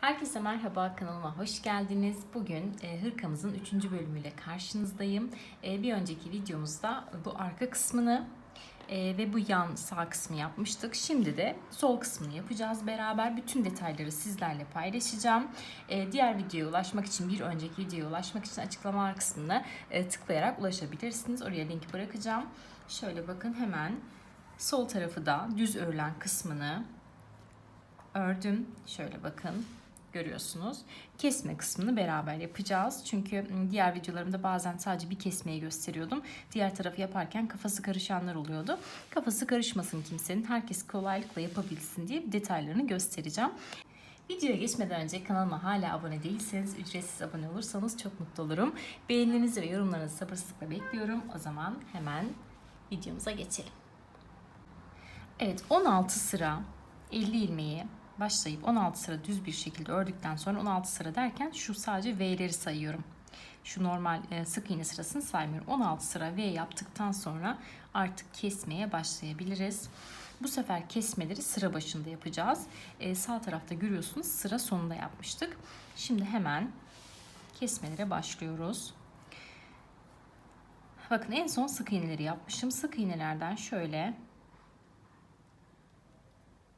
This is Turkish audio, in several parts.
Herkese merhaba, kanalıma hoş geldiniz. Bugün hırkamızın 3. bölümüyle karşınızdayım. Bir önceki videomuzda bu arka kısmını ve bu yan sağ kısmı yapmıştık. Şimdi de sol kısmını yapacağız beraber. Bütün detayları sizlerle paylaşacağım. Diğer videoya ulaşmak için, bir önceki videoya ulaşmak için açıklamalar kısmına tıklayarak ulaşabilirsiniz. Oraya linki bırakacağım. Şöyle bakın, hemen sol tarafı da düz örülen kısmını ördüm. Şöyle bakın, görüyorsunuz. Kesme kısmını beraber yapacağız. Çünkü diğer videolarımda bazen sadece bir kesmeyi gösteriyordum. Diğer tarafı yaparken kafası karışanlar oluyordu. Kafası karışmasın kimsenin, herkes kolaylıkla yapabilsin diye detaylarını göstereceğim. Videoya geçmeden önce kanalıma hala abone değilseniz ücretsiz abone olursanız çok mutlu olurum. Beğenilerinizi ve yorumlarınızı sabırsızlıkla bekliyorum. O zaman hemen videomuza geçelim. Evet, 16 sıra 50 ilmeği başlayıp 16 sıra düz bir şekilde ördükten sonra 16 sıra derken şu sadece V'leri sayıyorum. Şu normal sık iğne sırasını saymıyorum. 16 sıra V yaptıktan sonra artık kesmeye başlayabiliriz. Bu sefer kesmeleri sıra başında yapacağız. Sağ tarafta görüyorsunuz, sıra sonunda yapmıştık. Şimdi hemen kesmelere başlıyoruz. Bakın, en son sık iğneleri yapmışım. Sık iğnelerden şöyle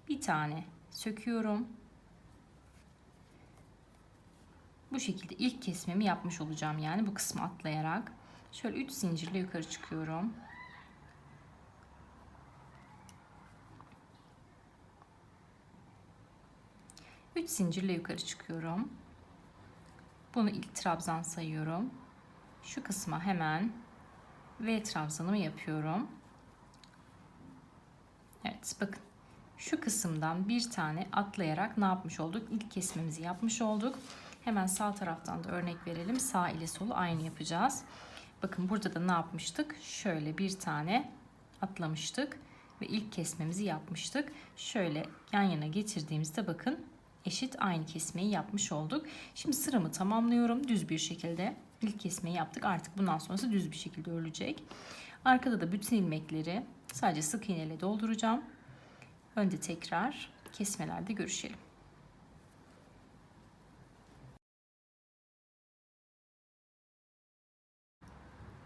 bir tane söküyorum. Bu şekilde ilk kesmemi yapmış olacağım, yani bu kısmı atlayarak. Şöyle 3 zincirle yukarı çıkıyorum. Üç zincirle yukarı çıkıyorum. Bunu ilk trabzan sayıyorum. Şu kısma hemen V trabzanımı yapıyorum. Evet, bakın. Şu kısımdan bir tane atlayarak ne yapmış olduk? İlk kesmemizi yapmış olduk. Hemen sağ taraftan da örnek verelim. Sağ ile solu aynı yapacağız. Bakın, burada da ne yapmıştık? Şöyle bir tane atlamıştık ve ilk kesmemizi yapmıştık. Şöyle yan yana getirdiğimizde bakın, eşit aynı kesmeyi yapmış olduk. Şimdi sıramı tamamlıyorum düz bir şekilde. İlk kesmeyi yaptık. Artık bundan sonrası düz bir şekilde örülecek. Arkada da bütün ilmekleri sadece sık iğne ile dolduracağım. Önde tekrar kesmelerde görüşelim.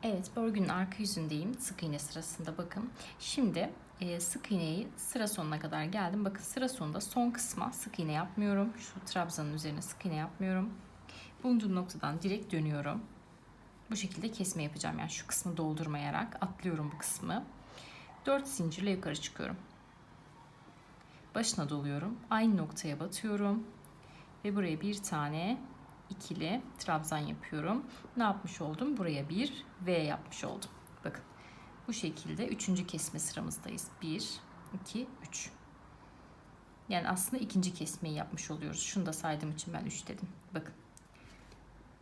Evet, örgünün arka yüzündeyim. Sık iğne sırasında bakın. Şimdi sık iğneyi sıra sonuna kadar geldim. Bakın, sıra sonunda son kısma sık iğne yapmıyorum. Şu trabzanın üzerine sık iğne yapmıyorum. Bulunduğum noktadan direkt dönüyorum. Bu şekilde kesme yapacağım. Yani şu kısmı doldurmayarak atlıyorum bu kısmı. 4 zincirle yukarı çıkıyorum. Başına doluyorum. Aynı noktaya batıyorum. Ve buraya bir tane ikili trabzan yapıyorum. Ne yapmış oldum? Buraya bir V yapmış oldum. Bakın, bu şekilde 3. kesme sıramızdayız. 1, 2, 3. Yani aslında ikinci kesmeyi yapmış oluyoruz. Şunu da saydığım için ben 3 dedim. Bakın,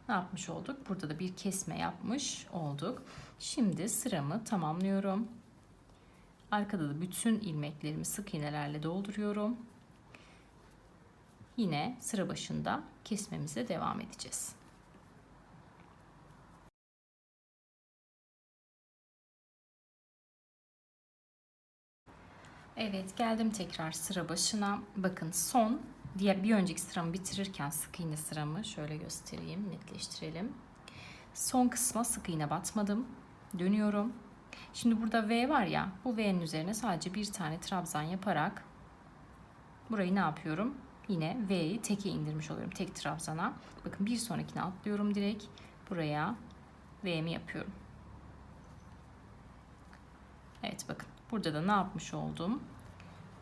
ne yapmış olduk? Burada da bir kesme yapmış olduk. Şimdi sıramı tamamlıyorum. Arkada da bütün ilmeklerimi sık iğnelerle dolduruyorum. Yine sıra başında kesmemize devam edeceğiz. Evet, geldim tekrar sıra başına. Bakın, son diğer bir önceki sıramı bitirirken sık iğne sıramı şöyle göstereyim, netleştirelim. Son kısma sık iğne batmadım. Dönüyorum. Şimdi burada V var ya, bu V'nin üzerine sadece bir tane trabzan yaparak burayı ne yapıyorum? Yine V'yi teke indirmiş oluyorum, tek trabzana. Bakın, bir sonrakine atlıyorum direkt. Buraya V'mi yapıyorum. Evet, bakın. Burada da ne yapmış oldum?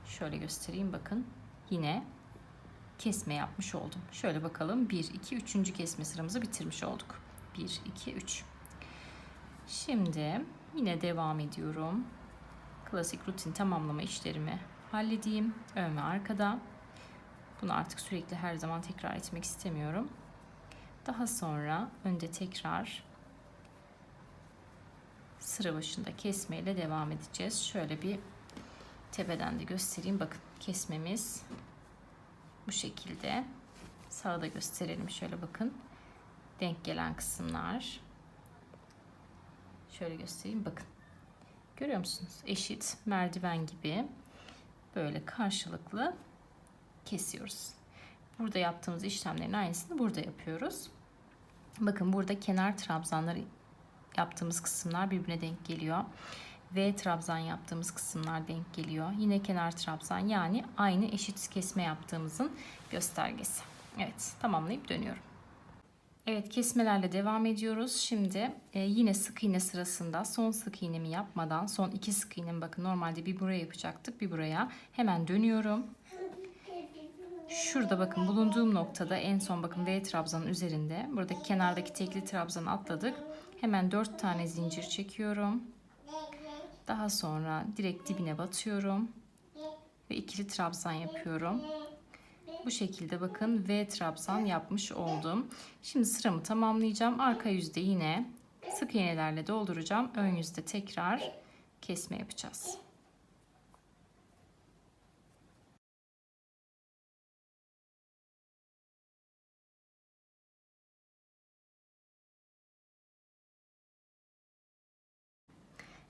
Şöyle göstereyim, bakın. Yine kesme yapmış oldum. Şöyle bakalım. 1, 2, 3. kesme sıramızı bitirmiş olduk. 1, 2, 3. Şimdi yine devam ediyorum. Klasik rutin tamamlama işlerimi halledeyim. Ön ve arkada. Bunu artık sürekli her zaman tekrar etmek istemiyorum. Daha sonra önde tekrar sıra başında kesmeyle devam edeceğiz. Şöyle bir tepeden de göstereyim. Bakın, kesmemiz bu şekilde. Sağda gösterelim. Şöyle bakın. Denk gelen kısımlar. Şöyle göstereyim. Bakın. Görüyor musunuz? Eşit merdiven gibi böyle karşılıklı kesiyoruz. Burada yaptığımız işlemlerin aynısını burada yapıyoruz. Bakın burada kenar trabzanları yaptığımız kısımlar birbirine denk geliyor. V trabzan yaptığımız kısımlar denk geliyor. Yine kenar trabzan, yani aynı eşit kesme yaptığımızın göstergesi. Evet, tamamlayıp dönüyorum. Evet, kesmelerle devam ediyoruz. Şimdi yine sık iğne sırasında son sık iğnemi yapmadan, son 2 sık iğnemi, bakın normalde bir buraya yapacaktık, bir buraya, hemen dönüyorum. Şurada bakın bulunduğum noktada en son bakın V trabzanın üzerinde, buradaki kenardaki tekli trabzanı atladık. Hemen 4 tane zincir çekiyorum. Daha sonra direkt dibine batıyorum ve ikili trabzan yapıyorum. Bu şekilde bakın V trabzan yapmış oldum. Şimdi sıramı tamamlayacağım. Arka yüzde yine sık iğnelerle dolduracağım. Ön yüzde tekrar kesme yapacağız.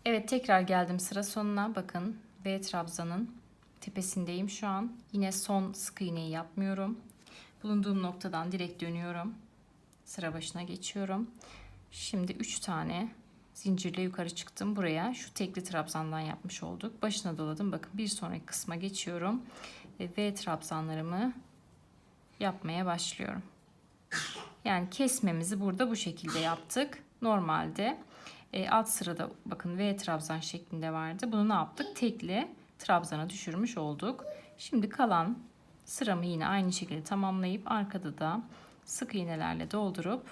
Evet, tekrar geldim sıra sonuna. Bakın V trabzanın tepesindeyim şu an. Yine son sık iğneyi yapmıyorum. Bulunduğum noktadan direkt dönüyorum. Sıra başına geçiyorum. Şimdi 3 tane zincirle yukarı çıktım. Buraya şu tekli trabzandan yapmış olduk. Başına doladım. Bakın bir sonraki kısma geçiyorum. Ve V trabzanlarımı yapmaya başlıyorum. Yani kesmemizi burada bu şekilde yaptık. Normalde alt sırada bakın V trabzan şeklinde vardı. Bunu ne yaptık? Tekli trabzana düşürmüş olduk. Şimdi kalan sıramı yine aynı şekilde tamamlayıp arkada da sık iğnelerle doldurup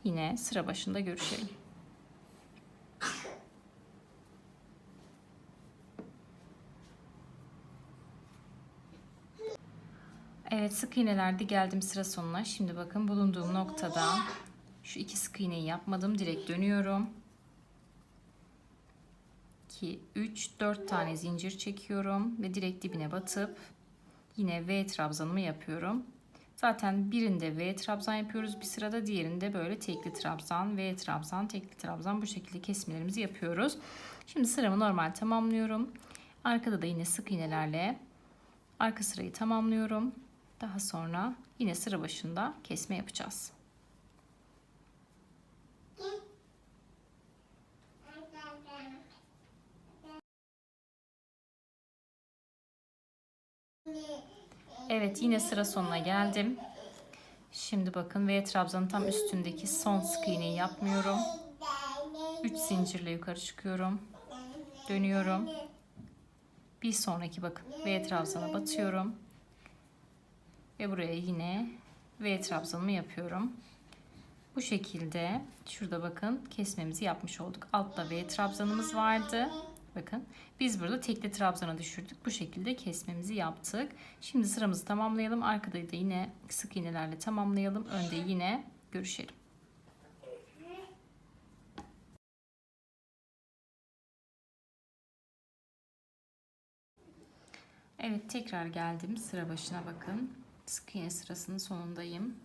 yine sıra başında görüşelim. Evet, sık iğnelerde geldim sıra sonuna. Şimdi bakın bulunduğum noktada şu 2 sık iğneyi yapmadım. Direkt dönüyorum. 2, 3, 4 tane zincir çekiyorum ve direkt dibine batıp yine V trabzanımı yapıyorum. Zaten birinde V trabzan yapıyoruz bir sırada, diğerinde böyle tekli trabzan, V trabzan, tekli trabzan, bu şekilde kesmelerimizi yapıyoruz. Şimdi sıramı normal tamamlıyorum. Arkada da yine sık iğnelerle arka sırayı tamamlıyorum. Daha sonra yine sıra başında kesme yapacağız. Evet, yine sıra sonuna geldim. Şimdi bakın V trabzanın tam üstündeki son sık iğneyi yapmıyorum. 3 zincirle yukarı çıkıyorum. Dönüyorum. Bir sonraki bakın V trabzana batıyorum. Ve buraya yine V trabzanımı yapıyorum. Bu şekilde şurada bakın kesmemizi yapmış olduk. Altta V trabzanımız vardı. Bakın biz burada tekli trabzana düşürdük. Bu şekilde kesmemizi yaptık. Şimdi sıramızı tamamlayalım. Arkada da yine sık iğnelerle tamamlayalım. Önde yine görüşelim. Evet, tekrar geldim sıra başına bakın. Sık iğne sırasının sonundayım.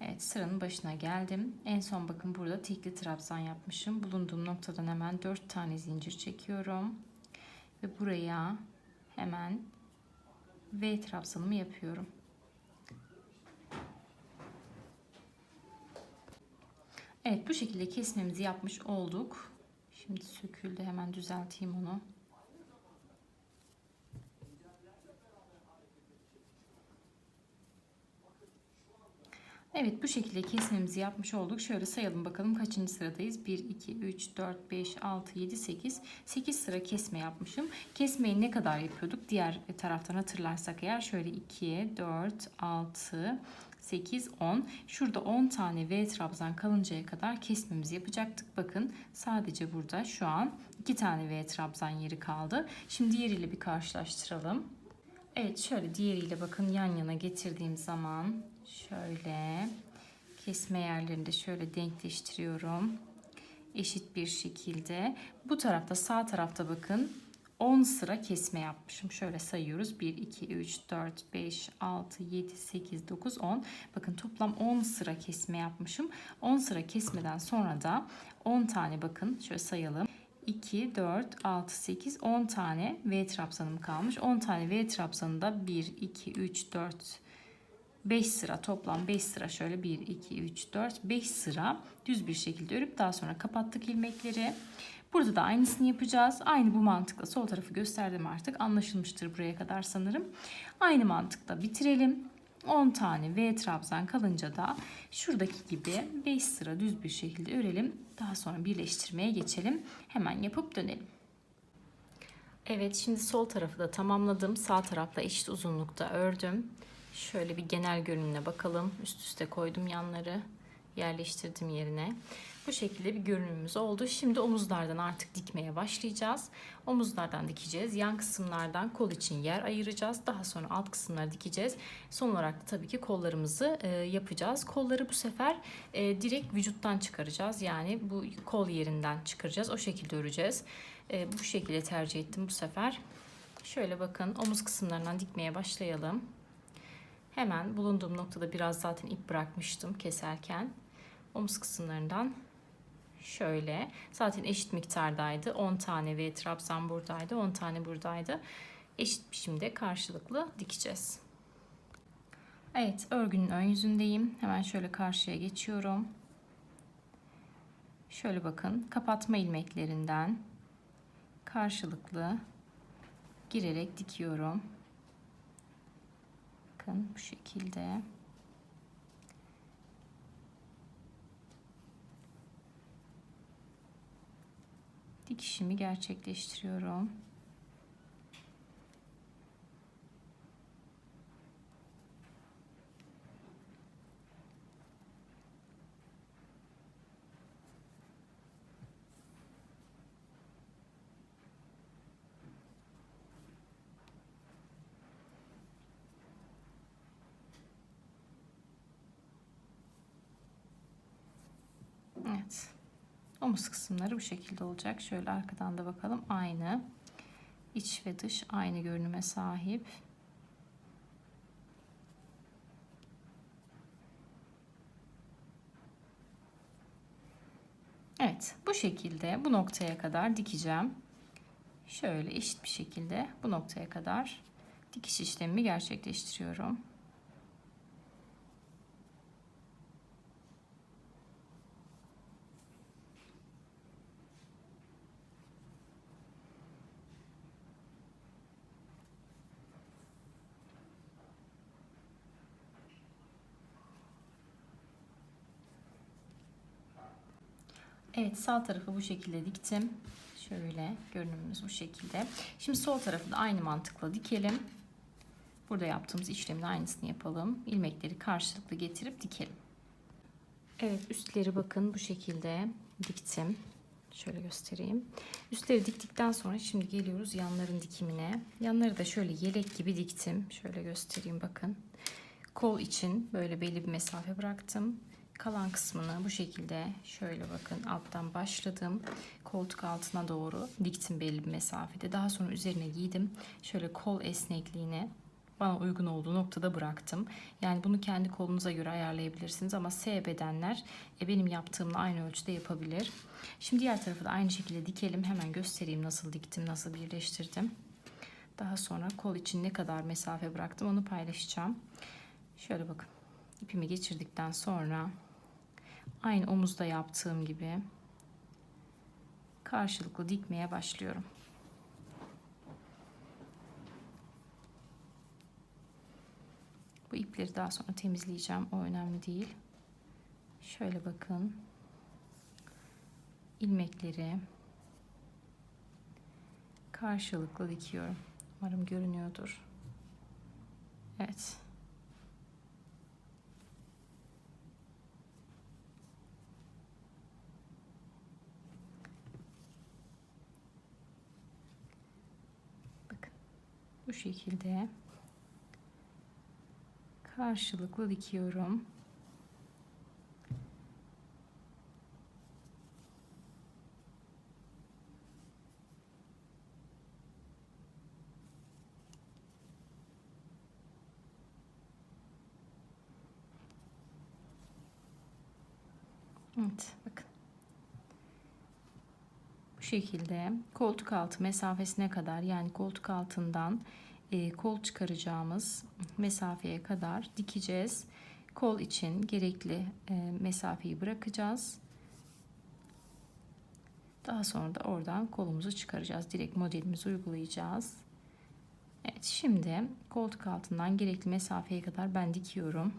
Evet, sıranın başına geldim. En son bakın burada tekli trabzan yapmışım. Bulunduğum noktadan hemen 4 tane zincir çekiyorum. Ve buraya hemen V trabzanımı yapıyorum. Evet, bu şekilde kesmemizi yapmış olduk. Şimdi söküldü, hemen düzelteyim onu. Evet, bu şekilde kesmemizi yapmış olduk. Şöyle sayalım bakalım kaçıncı sıradayız. 1, 2, 3, 4, 5, 6, 7, 8. 8 sıra kesme yapmışım. Kesmeyi ne kadar yapıyorduk? Diğer taraftan hatırlarsak eğer şöyle 2, 4, 6, 8, 10. Şurada 10 tane V trabzan kalıncaya kadar kesmemizi yapacaktık. Bakın sadece burada şu an 2 tane V trabzan yeri kaldı. Şimdi diğeriyle bir karşılaştıralım. Evet, şöyle diğeriyle bakın yan yana getirdiğim zaman şöyle kesme yerlerinde şöyle denkleştiriyorum. Eşit bir şekilde. Bu tarafta, sağ tarafta bakın 10 sıra kesme yapmışım. Şöyle sayıyoruz. 1, 2, 3, 4, 5, 6, 7, 8, 9, 10. Bakın toplam 10 sıra kesme yapmışım. 10 sıra kesmeden sonra da 10 tane bakın şöyle sayalım. 2, 4, 6, 8, 10 tane V trabzanım kalmış. 10 tane V trabzanında 1, 2, 3, 4, 5 sıra, toplam 5 sıra, şöyle 1, 2, 3, 4, 5 sıra düz bir şekilde örüp daha sonra kapattık ilmekleri. Burada da aynısını yapacağız. Aynı bu mantıkla sol tarafı gösterdim, artık anlaşılmıştır buraya kadar sanırım. Aynı mantıkla bitirelim. 10 tane V trabzan kalınca da şuradaki gibi 5 sıra düz bir şekilde örelim. Daha sonra birleştirmeye geçelim. Hemen yapıp dönelim. Evet, şimdi sol tarafı da tamamladım. Sağ tarafla eşit uzunlukta ördüm. Şöyle bir genel görünümüne bakalım. Üst üste koydum yanları. Yerleştirdim yerine. Bu şekilde bir görünümümüz oldu. Şimdi omuzlardan artık dikmeye başlayacağız. Omuzlardan dikeceğiz. Yan kısımlardan kol için yer ayıracağız. Daha sonra alt kısımları dikeceğiz. Son olarak da tabii ki kollarımızı yapacağız. Kolları bu sefer direkt vücuttan çıkaracağız. Yani bu kol yerinden çıkaracağız. O şekilde öreceğiz. Bu şekilde tercih ettim bu sefer. Şöyle bakın, omuz kısımlarından dikmeye başlayalım. Hemen bulunduğum noktada biraz zaten ip bırakmıştım keserken. Omuz kısımlarından şöyle, zaten eşit miktardaydı. 10 tane V trabzan buradaydı, 10 tane buradaydı. Eşit biçimde karşılıklı dikeceğiz. Evet, örgünün ön yüzündeyim. Hemen şöyle karşıya geçiyorum. Şöyle bakın, kapatma ilmeklerinden karşılıklı girerek dikiyorum. Bakın bu şekilde. Dikişimi gerçekleştiriyorum. Evet. Omuz kısımları bu şekilde olacak. Şöyle arkadan da bakalım. Aynı. İç ve dış aynı görünüme sahip. Evet, bu şekilde bu noktaya kadar dikeceğim. Şöyle eşit bir şekilde bu noktaya kadar dikiş işlemimi gerçekleştiriyorum. Evet, sağ tarafı bu şekilde diktim. Şöyle görünümümüz bu şekilde. Şimdi sol tarafı da aynı mantıkla dikelim. Burada yaptığımız işlemin aynısını yapalım. İlmekleri karşılıklı getirip dikelim. Evet, üstleri bakın bu şekilde diktim. Şöyle göstereyim. Üstleri diktikten sonra şimdi geliyoruz yanların dikimine. Yanları da şöyle yelek gibi diktim. Şöyle göstereyim bakın. Kol için böyle belli bir mesafe bıraktım. Kalan kısmını bu şekilde şöyle bakın alttan başladım. Koltuk altına doğru diktim belli bir mesafede. Daha sonra üzerine giydim. Şöyle kol esnekliğine bana uygun olduğu noktada bıraktım. Yani bunu kendi kolunuza göre ayarlayabilirsiniz ama S bedenler benim yaptığımla aynı ölçüde yapabilir. Şimdi diğer tarafı da aynı şekilde dikelim. Hemen göstereyim nasıl diktim, nasıl birleştirdim. Daha sonra kol için ne kadar mesafe bıraktım onu paylaşacağım. Şöyle bakın. İpimi geçirdikten sonra aynı omuzda yaptığım gibi karşılıklı dikmeye başlıyorum. Bu ipleri daha sonra temizleyeceğim. O önemli değil. Şöyle bakın. İlmekleri karşılıklı dikiyorum. Umarım görünüyordur. Evet. Bakın. Bu şekilde karşılıklı dikiyorum. Evet, bakın. Bu şekilde koltuk altı mesafesine kadar, yani koltuk altından kol çıkaracağımız mesafeye kadar dikeceğiz. Kol için gerekli mesafeyi bırakacağız. Daha sonra da oradan kolumuzu çıkaracağız. Direkt modelimizi uygulayacağız. Evet, şimdi koltuk altından gerekli mesafeye kadar ben dikiyorum.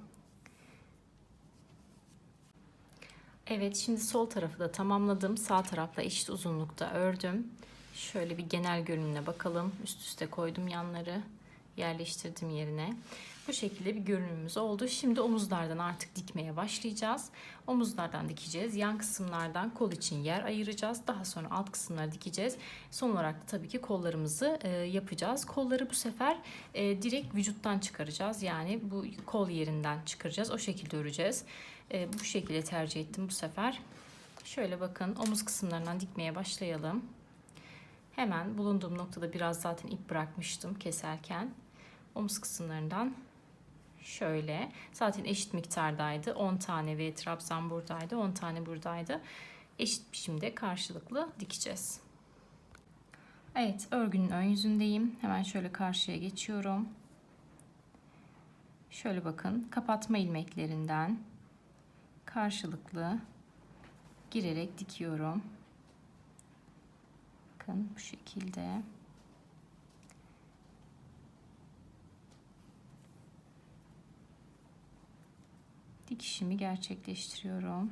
Evet, şimdi sol tarafı da tamamladım. Sağ tarafla eşit uzunlukta ördüm. Şöyle bir genel görünümüne bakalım. Üst üste koydum yanları. Yerleştirdim yerine. Bu şekilde bir görünümümüz oldu. Şimdi omuzlardan artık dikmeye başlayacağız. Omuzlardan dikeceğiz. Yan kısımlardan kol için yer ayıracağız. Daha sonra alt kısımları dikeceğiz. Son olarak da tabii ki kollarımızı yapacağız. Kolları bu sefer direkt vücuttan çıkaracağız. Yani bu kol yerinden çıkaracağız. O şekilde öreceğiz. Bu şekilde tercih ettim bu sefer. Şöyle bakın, omuz kısımlarından dikmeye başlayalım. Hemen bulunduğum noktada biraz zaten ip bırakmıştım keserken. Omuz kısımlarından şöyle, zaten eşit miktardaydı. 10 tane ve trabzan buradaydı, 10 tane buradaydı. Eşit biçimde karşılıklı dikeceğiz. Evet, örgünün ön yüzündeyim. Hemen şöyle karşıya geçiyorum. Şöyle bakın, kapatma ilmeklerinden karşılıklı girerek dikiyorum. Bakın bu şekilde. Dikişimi gerçekleştiriyorum.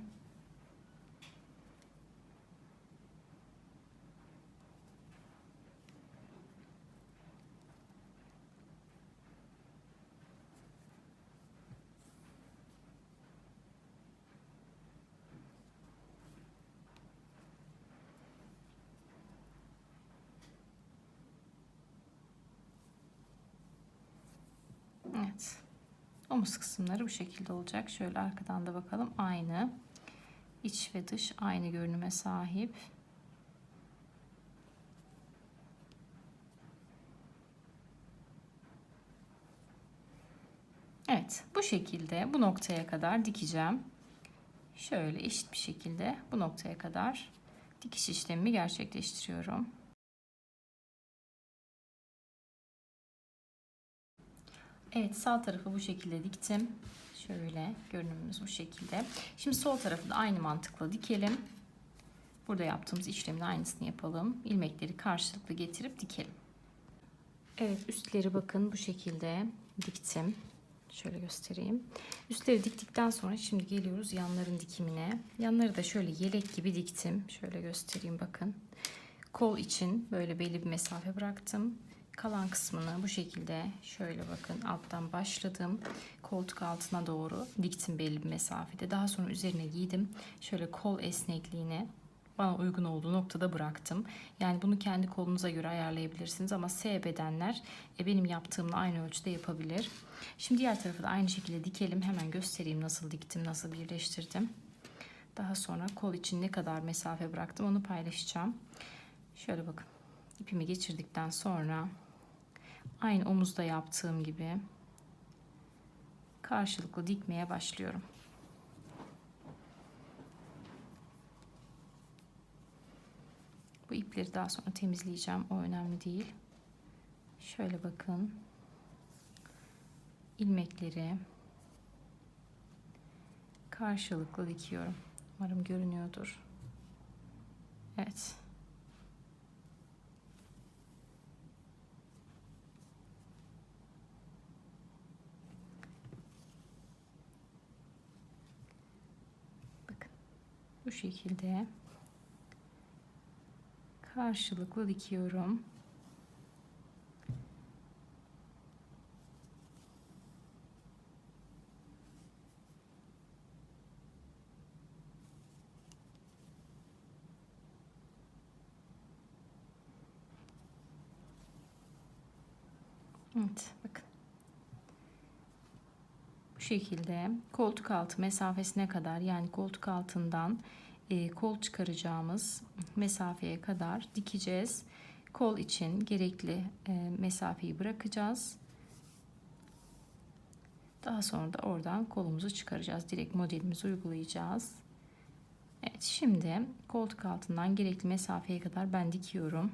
Evet. Omuz kısımları bu şekilde olacak. Şöyle arkadan da bakalım. Aynı. İç ve dış aynı görünüme sahip. Evet, bu şekilde bu noktaya kadar dikeceğim. Şöyle eşit bir şekilde bu noktaya kadar dikiş işlemimi gerçekleştiriyorum. Evet, sağ tarafı bu şekilde diktim. Şöyle görünümümüz bu şekilde. Şimdi sol tarafı da aynı mantıkla dikelim. Burada yaptığımız işlemin aynısını yapalım. İlmekleri karşılıklı getirip dikelim. Evet, üstleri bakın bu şekilde diktim. Şöyle göstereyim. Üstleri diktikten sonra şimdi geliyoruz yanların dikimine. Yanları da şöyle yelek gibi diktim. Şöyle göstereyim bakın. Kol için böyle belli bir mesafe bıraktım. Kalan kısmını bu şekilde şöyle bakın alttan başladım. Koltuk altına doğru diktim belli bir mesafede. Daha sonra üzerine giydim. Şöyle kol esnekliğine bana uygun olduğu noktada bıraktım. Yani bunu kendi kolunuza göre ayarlayabilirsiniz ama S bedenler benim yaptığımla aynı ölçüde yapabilir. Şimdi diğer tarafı da aynı şekilde dikelim. Hemen göstereyim nasıl diktim, nasıl birleştirdim. Daha sonra kol için ne kadar mesafe bıraktım onu paylaşacağım. Şöyle bakın. İpimi geçirdikten sonra aynı omuzda yaptığım gibi karşılıklı dikmeye başlıyorum. Bu ipleri daha sonra temizleyeceğim. O önemli değil. Şöyle bakın. İlmekleri karşılıklı dikiyorum. Umarım görünüyordur. Evet. Bakın. Bu şekilde karşılıklı dikiyorum. Evet, bakın. Bu şekilde koltuk altı mesafesine kadar, yani koltuk altından kol çıkaracağımız mesafeye kadar dikeceğiz. Kol için gerekli mesafeyi bırakacağız. Daha sonra da oradan kolumuzu çıkaracağız. Direkt modelimizi uygulayacağız. Evet, Şimdi koltuk altından gerekli mesafeye kadar ben dikiyorum.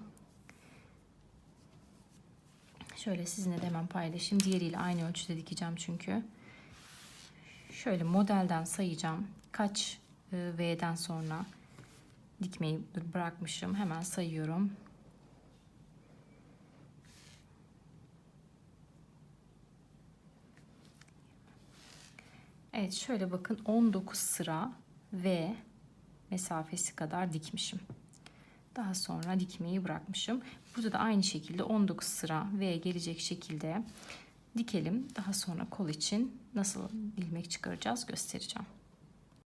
Şöyle sizinle de hemen paylaşayım. Diğeriyle aynı ölçüde dikeceğim çünkü. Şöyle modelden sayacağım. Kaç V'den sonra dikmeyi bırakmışım. Hemen sayıyorum. Evet, şöyle bakın, 19 sıra V mesafesi kadar dikmişim. Daha sonra dikmeyi bırakmışım. Burada da aynı şekilde 19 sıra V gelecek şekilde dikelim. Daha sonra kol için nasıl ilmek çıkaracağız göstereceğim.